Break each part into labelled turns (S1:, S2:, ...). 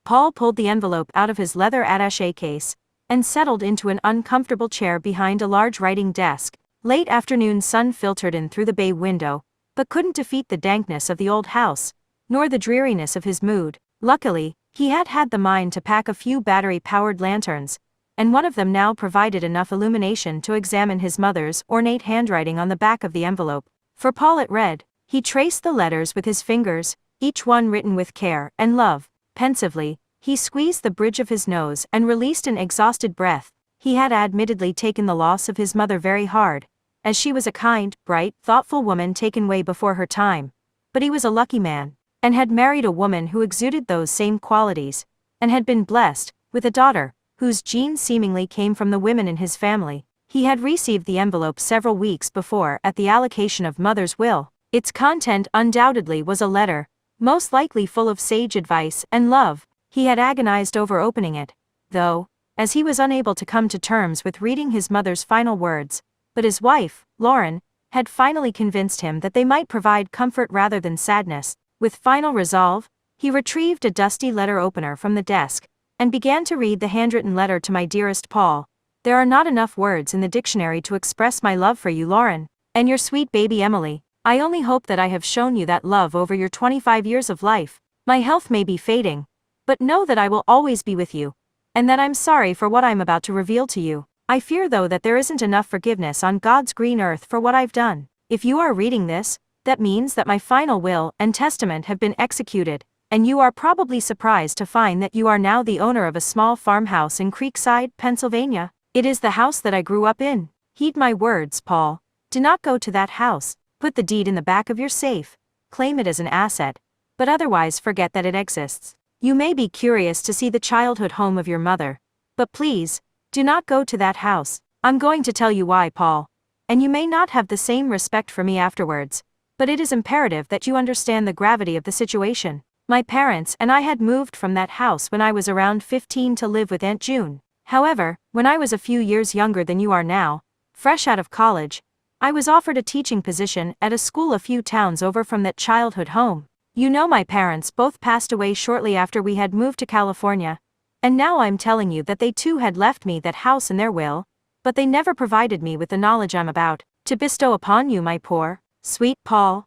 S1: Paul pulled the envelope out of his leather attaché case and settled into an uncomfortable chair behind a large writing desk. Late afternoon sun filtered in through the bay window, but couldn't defeat the dankness of the old house, nor the dreariness of his mood. Luckily, he had had the mind to pack a few battery-powered lanterns, and one of them now provided enough illumination to examine his mother's ornate handwriting on the back of the envelope. For Paul it read. He traced the letters with his fingers, each one written with care and love. Pensively, he squeezed the bridge of his nose and released an exhausted breath. He had admittedly taken the loss of his mother very hard, as she was a kind, bright, thoughtful woman taken way before her time. But he was a lucky man, and had married a woman who exuded those same qualities, and had been blessed with a daughter, whose genes seemingly came from the women in his family. He had received the envelope several weeks before at the allocation of mother's will. Its content undoubtedly was a letter, most likely full of sage advice and love. He had agonized over opening it, though, as he was unable to come to terms with reading his mother's final words, but his wife, Lauren, had finally convinced him that they might provide comfort rather than sadness. With final resolve, he retrieved a dusty letter opener from the desk, and began to read the handwritten letter to my dearest Paul. There are not enough words in the dictionary to express my love for you, Lauren, and your sweet baby Emily. I only hope that I have shown you that love over your 25 years of life. My health may be fading, but know that I will always be with you, and that I'm sorry for what I'm about to reveal to you. I fear though that there isn't enough forgiveness on God's green earth for what I've done. If you are reading this, that means that my final will and testament have been executed, and you are probably surprised to find that you are now the owner of a small farmhouse in Creekside, Pennsylvania. It is the house that I grew up in. Heed my words, Paul. Do not go to that house. Put the deed in the back of your safe. Claim it as an asset, but otherwise forget that it exists. You may be curious to see the childhood home of your mother, but please, do not go to that house. I'm going to tell you why, Paul. And you may not have the same respect for me afterwards, but it is imperative that you understand the gravity of the situation. My parents and I had moved from that house when I was around 15 to live with Aunt June. However, when I was a few years younger than you are now, fresh out of college, I was offered a teaching position at a school a few towns over from that childhood home. You know, my parents both passed away shortly after we had moved to California, and now I'm telling you that they too had left me that house in their will, but they never provided me with the knowledge I'm about to bestow upon you, my poor, sweet Paul.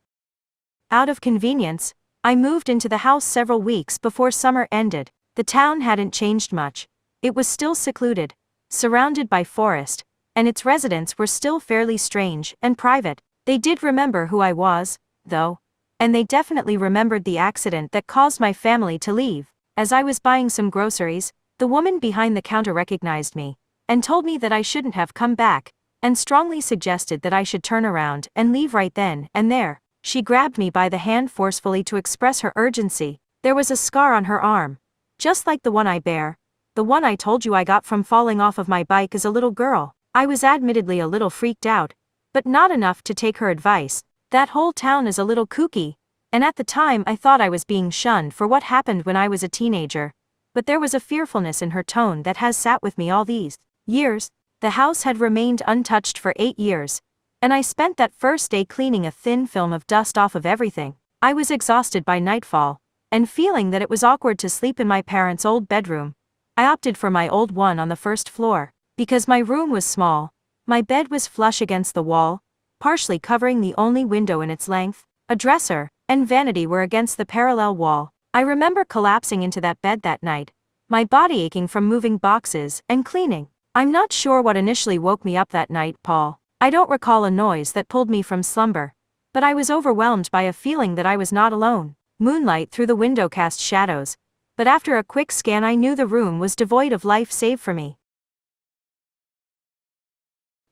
S1: Out of convenience, I moved into the house several weeks before summer ended. The town hadn't changed much. It was still secluded, surrounded by forest, and its residents were still fairly strange and private. They did remember who I was, though, and they definitely remembered the accident that caused my family to leave. As I was buying some groceries, the woman behind the counter recognized me, and told me that I shouldn't have come back, and strongly suggested that I should turn around and leave right then and there. She grabbed me by the hand forcefully to express her urgency. There was a scar on her arm, just like the one I bear, the one I told you I got from falling off of my bike as a little girl. I was admittedly a little freaked out, but not enough to take her advice. That whole town is a little kooky, and at the time I thought I was being shunned for what happened when I was a teenager, but there was a fearfulness in her tone that has sat with me all these years. The house had remained untouched for 8 years, and I spent that first day cleaning a thin film of dust off of everything. I was exhausted by nightfall, and feeling that it was awkward to sleep in my parents' old bedroom, I opted for my old one on the first floor. Because my room was small, my bed was flush against the wall, partially covering the only window in its length. A dresser and vanity were against the parallel wall. I remember collapsing into that bed that night, my body aching from moving boxes and cleaning. I'm not sure what initially woke me up that night, Paul. I don't recall a noise that pulled me from slumber, but I was overwhelmed by a feeling that I was not alone. Moonlight through the window cast shadows, but after a quick scan I knew the room was devoid of life save for me.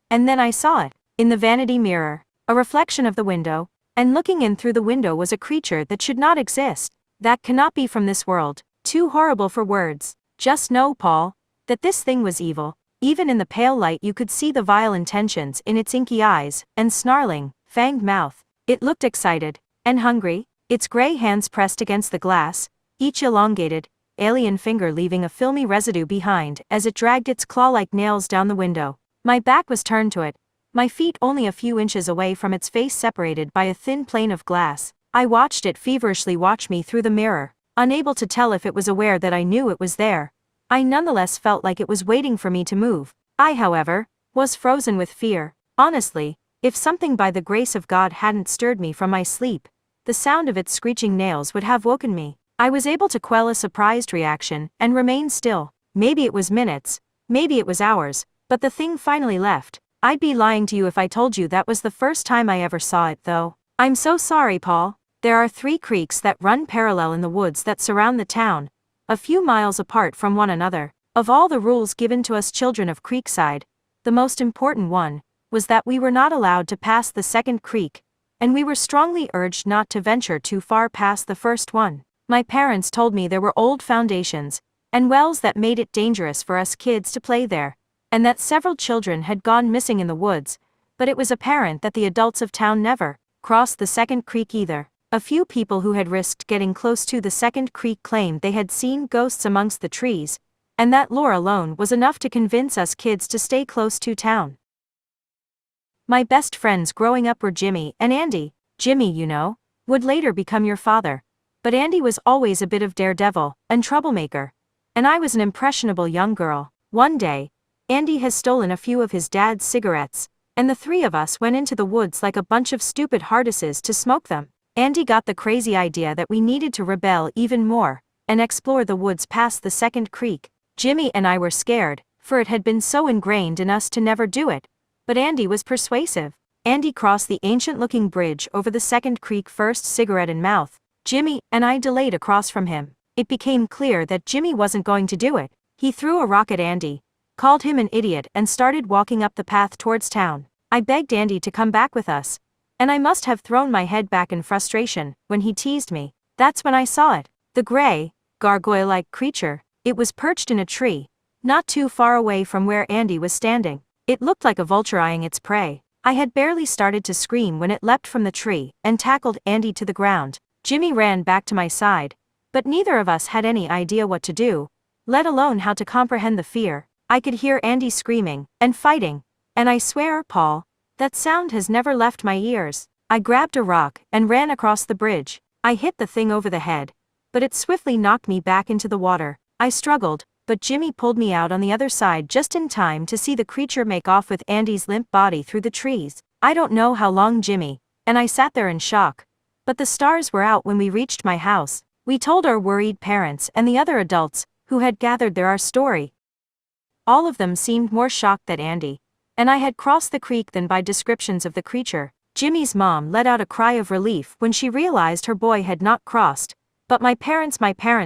S1: And then I saw it, in the vanity mirror, a reflection of the window, and looking in through the window was a creature that should not exist, that cannot be from this world, too horrible for words. Just know, Paul, that this thing was evil. Even in the pale light you could see the vile intentions in its inky eyes, and snarling, fanged mouth. It looked excited, and hungry, its gray hands pressed against the glass, each elongated, alien finger leaving a filmy residue behind as it dragged its claw-like nails down the window. My back was turned to it, my feet only a few inches away from its face separated by a thin plane of glass. I watched it feverishly watch me through the mirror. Unable to tell if it was aware that I knew it was there, I nonetheless felt like it was waiting for me to move. I, however, was frozen with fear. Honestly, if something by the grace of God hadn't stirred me from my sleep, the sound of its screeching nails would have woken me. I was able to quell a surprised reaction and remain still. Maybe it was minutes, maybe it was hours, but the thing finally left. I'd be lying to you if I told you that was the first time I ever saw it, though. I'm so sorry, Paul. There are 3 creeks that run parallel in the woods that surround the town, a few miles apart from one another. Of all the rules given to us children of Creekside, the most important one was that we were not allowed to pass the second creek, and we were strongly urged not to venture too far past the first one. My parents told me there were old foundations and wells that made it dangerous for us kids to play there, and that several children had gone missing in the woods, but it was apparent that the adults of town never crossed the second creek either. A few people who had risked getting close to the second creek claimed they had seen ghosts amongst the trees, and that lore alone was enough to convince us kids to stay close to town. My best friends growing up were Jimmy and Andy. Jimmy, you know, would later become your father, but Andy was always a bit of daredevil and troublemaker, and I was an impressionable young girl. One day, Andy has stolen a few of his dad's cigarettes, and the 3 of us went into the woods like a bunch of stupid hardasses to smoke them. Andy got the crazy idea that we needed to rebel even more and explore the woods past the second creek. Jimmy and I were scared, for it had been so ingrained in us to never do it, but Andy was persuasive. Andy crossed the ancient-looking bridge over the second creek, first cigarette in mouth. Jimmy and I delayed across from him. It became clear that Jimmy wasn't going to do it. He threw a rock at Andy, called him an idiot, and started walking up the path towards town. I begged Andy to come back with us, and I must have thrown my head back in frustration when he teased me. That's when I saw it. The gray, gargoyle-like creature. It was perched in a tree, not too far away from where Andy was standing. It looked like a vulture eyeing its prey. I had barely started to scream when it leapt from the tree and tackled Andy to the ground. Jimmy ran back to my side, but neither of us had any idea what to do, let alone how to comprehend the fear. I could hear Andy screaming and fighting, and I swear, Paul, that sound has never left my ears. I grabbed a rock and ran across the bridge. I hit the thing over the head, but it swiftly knocked me back into the water. I struggled, but Jimmy pulled me out on the other side just in time to see the creature make off with Andy's limp body through the trees. I don't know how long Jimmy and I sat there in shock, but the stars were out when we reached my house. We told our worried parents and the other adults who had gathered there our story. All of them seemed more shocked that Andy and I had crossed the creek than by descriptions of the creature. Jimmy's mom let out a cry of relief when she realized her boy had not crossed. But my parents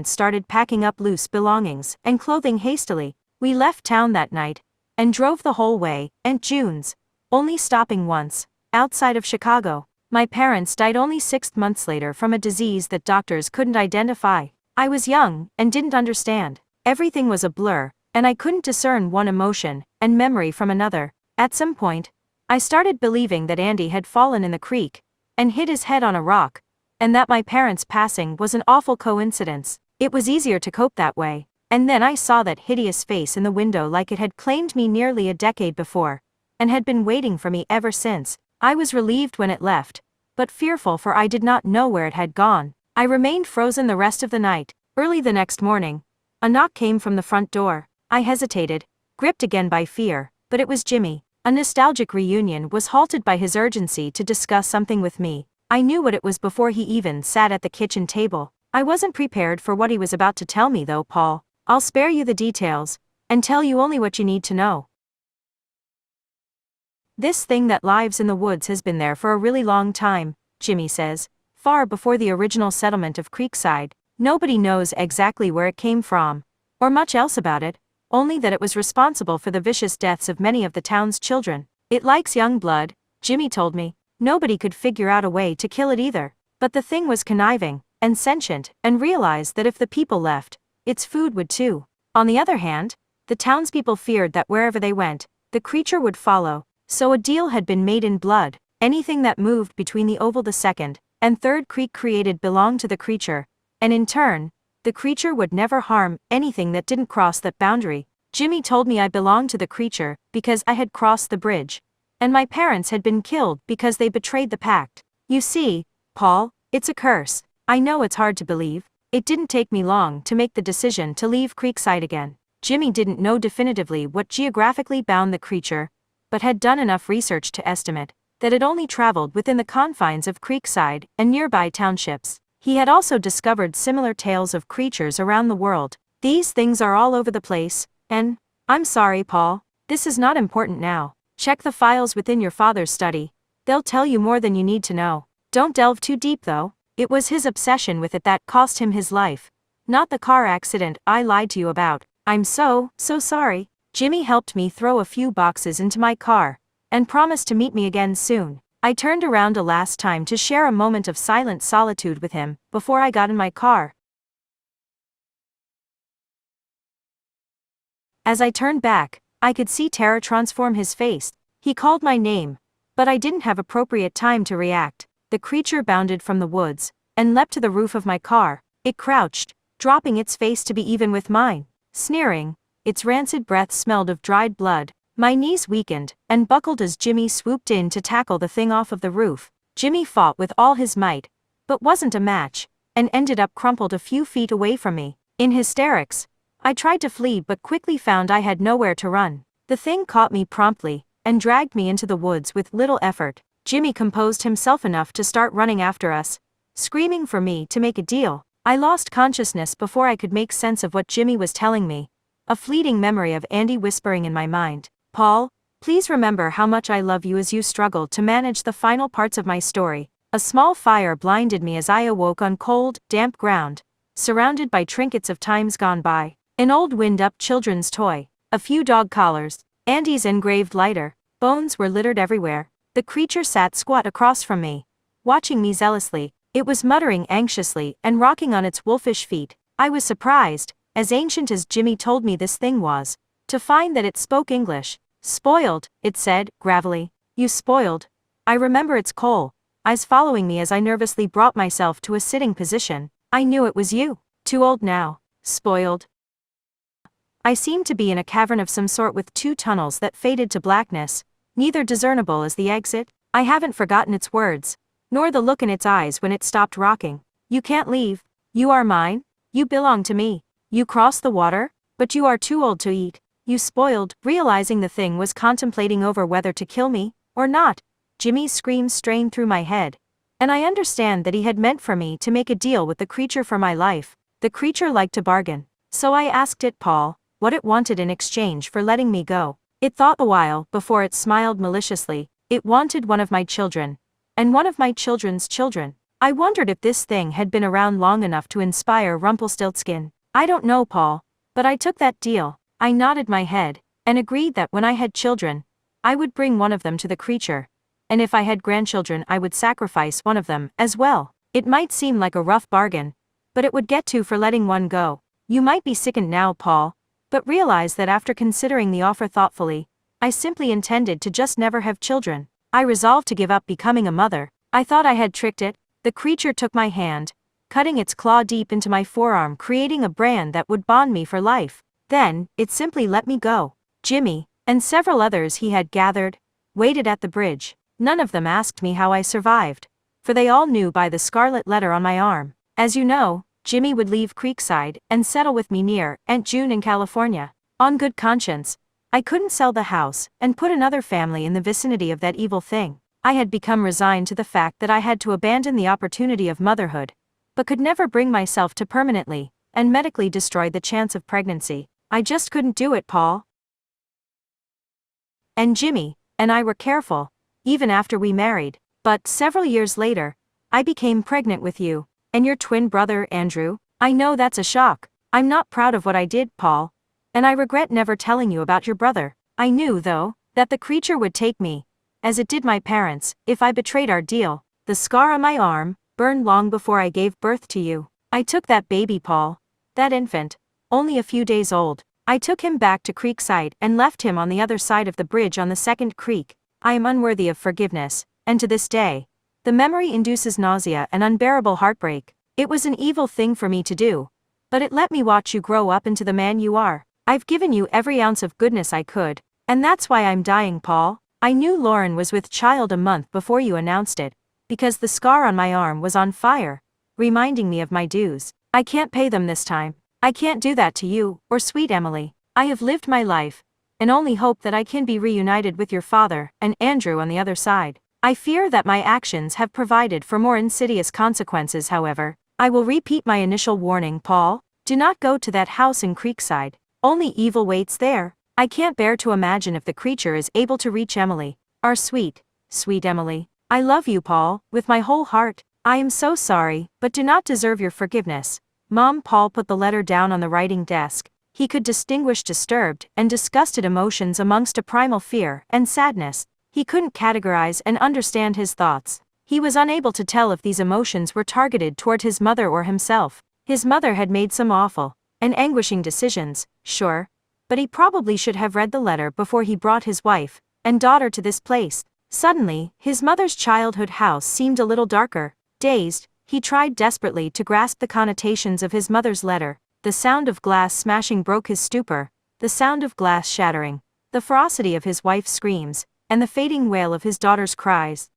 S1: started packing up loose belongings and clothing hastily. We left town that night and drove the whole way, Aunt June's, only stopping once, outside of Chicago. My parents died only 6 months later from a disease that doctors couldn't identify. I was young and didn't understand. Everything was a blur, and I couldn't discern one emotion and memory from another. At some point, I started believing that Andy had fallen in the creek and hit his head on a rock, and that my parents' passing was an awful coincidence. It was easier to cope that way. And then I saw that hideous face in the window like it had claimed me nearly a decade before, and had been waiting for me ever since. I was relieved when it left, but fearful, for I did not know where it had gone. I remained frozen the rest of the night. Early the next morning, a knock came from the front door. I hesitated, gripped again by fear, but it was Jimmy. A nostalgic reunion was halted by his urgency to discuss something with me. I knew what it was before he even sat at the kitchen table. I wasn't prepared for what he was about to tell me, though, Paul. I'll spare you the details and tell you only what you need to know. This thing that lives in the woods has been there for a really long time, Jimmy says, far before the original settlement of Creekside. Nobody knows exactly where it came from, or much else about it, only that it was responsible for the vicious deaths of many of the town's children. It likes young blood, Jimmy told me. Nobody could figure out a way to kill it either. But the thing was conniving and sentient, and realized that if the people left, its food would too. On the other hand, the townspeople feared that wherever they went, the creature would follow. So a deal had been made in blood. Anything that moved between the Oval, the second and third creek created, belonged to the creature, and in turn, the creature would never harm anything that didn't cross that boundary. Jimmy told me I belonged to the creature because I had crossed the bridge, and my parents had been killed because they betrayed the pact. You see, Paul, it's a curse. I know it's hard to believe. It didn't take me long to make the decision to leave Creekside again. Jimmy didn't know definitively what geographically bound the creature, but had done enough research to estimate that it only traveled within the confines of Creekside and nearby townships. He had also discovered similar tales of creatures around the world. These things are all over the place, and, I'm sorry, Paul, this is not important now. Check the files within your father's study. They'll tell you more than you need to know. Don't delve too deep though. It was his obsession with it that cost him his life, not the car accident I lied to you about. I'm so sorry. Jimmy helped me throw a few boxes into my car, and promised to meet me again soon. I turned around a last time to share a moment of silent solitude with him before I got in my car. As I turned back, I could see terror transform his face. He called my name, but I didn't have appropriate time to react. The creature bounded from the woods and leapt to the roof of my car. It crouched, dropping its face to be even with mine. Sneering, its rancid breath smelled of dried blood. My knees weakened and buckled as Jimmy swooped in to tackle the thing off of the roof. Jimmy fought with all his might, but wasn't a match, and ended up crumpled a few feet away from me. In hysterics, I tried to flee but quickly found I had nowhere to run. The thing caught me promptly and dragged me into the woods with little effort. Jimmy composed himself enough to start running after us, screaming for me to make a deal. I lost consciousness before I could make sense of what Jimmy was telling me, a fleeting memory of Andy whispering in my mind, "Paul, please remember how much I love you," as you struggled to manage the final parts of my story. A small fire blinded me as I awoke on cold, damp ground, surrounded by trinkets of times gone by. An old wind-up children's toy, a few dog collars, Andy's engraved lighter. Bones were littered everywhere. The creature sat squat across from me, watching me zealously. It was muttering anxiously and rocking on its wolfish feet. I was surprised, as ancient as Jimmy told me this thing was, to find that it spoke English. "Spoiled," it said, gravelly. "You spoiled." I remember its coal eyes following me as I nervously brought myself to a sitting position. "I knew it was you. Too old now. Spoiled." I seemed to be in a cavern of some sort with two tunnels that faded to blackness, neither discernible as the exit. I haven't forgotten its words, nor the look in its eyes when it stopped rocking. "You can't leave. You are mine. You belong to me. You cross the water, but you are too old to eat. You spoiled." Realizing the thing was contemplating over whether to kill me or not, Jimmy's screams strained through my head, and I understand that he had meant for me to make a deal with the creature for my life. The creature liked to bargain, so I asked it, Paul, what it wanted in exchange for letting me go. It thought a while before it smiled maliciously. It wanted one of my children, and one of my children's children. I wondered if this thing had been around long enough to inspire Rumpelstiltskin. "I don't know, Paul, but I took that deal." I nodded my head, and agreed that when I had children, I would bring one of them to the creature, and if I had grandchildren I would sacrifice one of them as well. It might seem like a rough bargain, but it would get to for letting one go. You might be sickened now, Paul, but realize that after considering the offer thoughtfully, I simply intended to just never have children. I resolved to give up becoming a mother. I thought I had tricked it. The creature took my hand, cutting its claw deep into my forearm, creating a brand that would bond me for life. Then, it simply let me go. Jimmy, and several others he had gathered, waited at the bridge. None of them asked me how I survived, for they all knew by the scarlet letter on my arm. As you know, Jimmy would leave Creekside and settle with me near Aunt June in California. On good conscience, I couldn't sell the house and put another family in the vicinity of that evil thing. I had become resigned to the fact that I had to abandon the opportunity of motherhood, but could never bring myself to permanently and medically destroy the chance of pregnancy. I just couldn't do it, Paul. And Jimmy and I were careful, even after we married. But several years later, I became pregnant with you, and your twin brother, Andrew. I know that's a shock. I'm not proud of what I did, Paul, and I regret never telling you about your brother. I knew, though, that the creature would take me, as it did my parents, if I betrayed our deal. The scar on my arm burned long before I gave birth to you. I took that baby, Paul, that infant, only a few days old. I took him back to Creekside and left him on the other side of the bridge on the second creek. I am unworthy of forgiveness, and to this day, the memory induces nausea and unbearable heartbreak. It was an evil thing for me to do, but it let me watch you grow up into the man you are. I've given you every ounce of goodness I could, and that's why I'm dying, Paul. I knew Lauren was with child a month before you announced it, because the scar on my arm was on fire, reminding me of my dues. I can't pay them this time. I can't do that to you, or sweet Emily. I have lived my life, and only hope that I can be reunited with your father, and Andrew on the other side. I fear that my actions have provided for more insidious consequences. However, I will repeat my initial warning, Paul. Do not go to that house in Creekside. Only evil waits there. I can't bear to imagine if the creature is able to reach Emily. Our sweet, sweet Emily. I love you, Paul, with my whole heart. I am so sorry, but do not deserve your forgiveness. Mom. Paul put the letter down on the writing desk. He could distinguish disturbed and disgusted emotions amongst a primal fear and sadness. He couldn't categorize and understand his thoughts. He was unable to tell if these emotions were targeted toward his mother or himself. His mother had made some awful and anguishing decisions, sure, but he probably should have read the letter before he brought his wife and daughter to this place. Suddenly, his mother's childhood house seemed a little darker. Dazed, he tried desperately to grasp the connotations of his mother's letter. The sound of glass smashing broke his stupor, the sound of glass shattering, the ferocity of his wife's screams, and the fading wail of his daughter's cries.